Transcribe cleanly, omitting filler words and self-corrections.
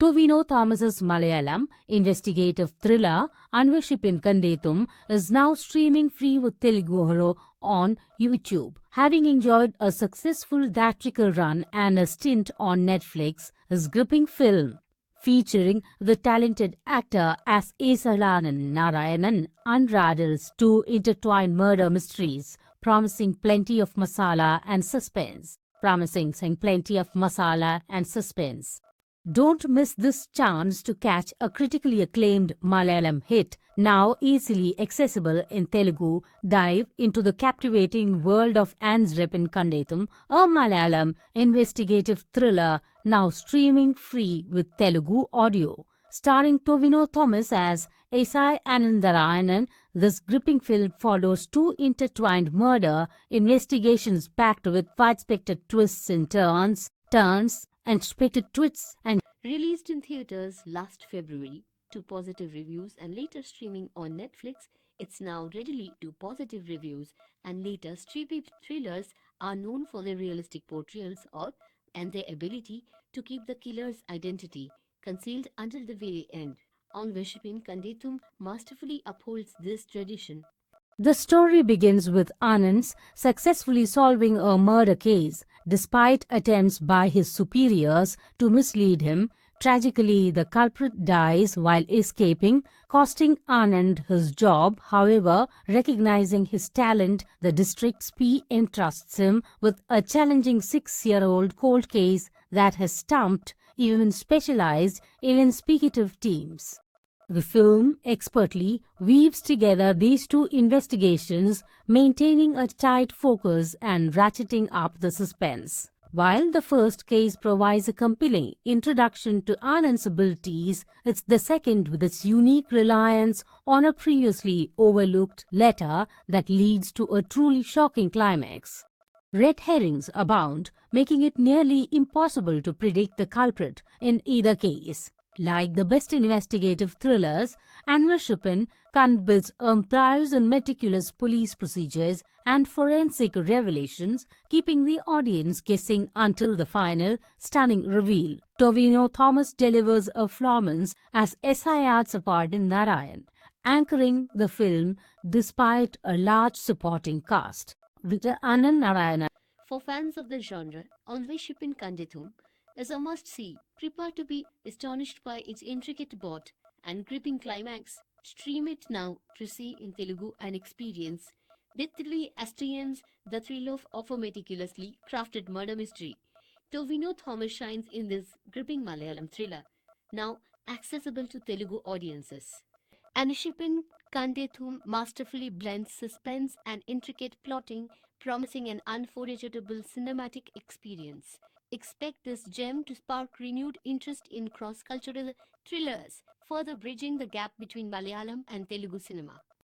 Tovino Thomas's Malayalam investigative thriller Anveshipin Kandetum is now streaming free with Telugu Hero on YouTube. Having enjoyed a successful theatrical run and a stint on Netflix, his gripping film featuring the talented actor as Esalanan Narayanan unravels two intertwined murder mysteries, promising plenty of masala and suspense. Don't miss this chance to catch a critically acclaimed Malayalam hit, now easily accessible in Telugu. Dive into the captivating world of Anveshipin Kandetum, a Malayalam investigative thriller now streaming free with Telugu audio. Starring Tovino Thomas as Esai Anandarayanan, this gripping film follows two intertwined murder investigations packed with widespread twists and turns, and Released in theaters last February to positive reviews and later streaming on Netflix, it's now readily to positive reviews, and later streaming thrillers are known for their realistic portrayals of and their ability to keep the killer's identity concealed until the very end. Anveshipin Kandetum masterfully upholds this tradition. The story begins with Anand's successfully solving a murder case despite attempts by his superiors to mislead him. Tragically, the culprit dies while escaping, costing Anand his job. However, recognizing his talent, the district's P entrusts him with a challenging 6-year-old cold case that has stumped even specialized investigative teams. The film expertly weaves together these two investigations, maintaining a tight focus and ratcheting up the suspense. While the first case provides a compelling introduction to Anand's abilities, it's the second with its unique reliance on a previously overlooked letter that leads to a truly shocking climax. Red herrings abound, making it nearly impossible to predict the culprit in either case. Like the best investigative thrillers, Anveshipin builds empires in meticulous police procedures and forensic revelations, keeping the audience guessing until the final, stunning reveal. Tovino Thomas delivers a performance as S.I.R. Sapadin Narayan, anchoring the film despite a large supporting cast. With Anand Narayana. For fans of the genre, Anveshipin Kandetum is a must-see. Prepare to be astonished by its intricate plot and gripping climax. Stream it now to see in Telugu and experience deathly experience the thrill of a meticulously crafted murder mystery. Tovino Thomas shines in this gripping Malayalam thriller, now accessible to Telugu audiences. Anveshipin Kandethum masterfully blends suspense and intricate plotting, promising an unforgettable cinematic experience. Expect this gem to spark renewed interest in cross-cultural thrillers, further bridging the gap between Malayalam and Telugu cinema.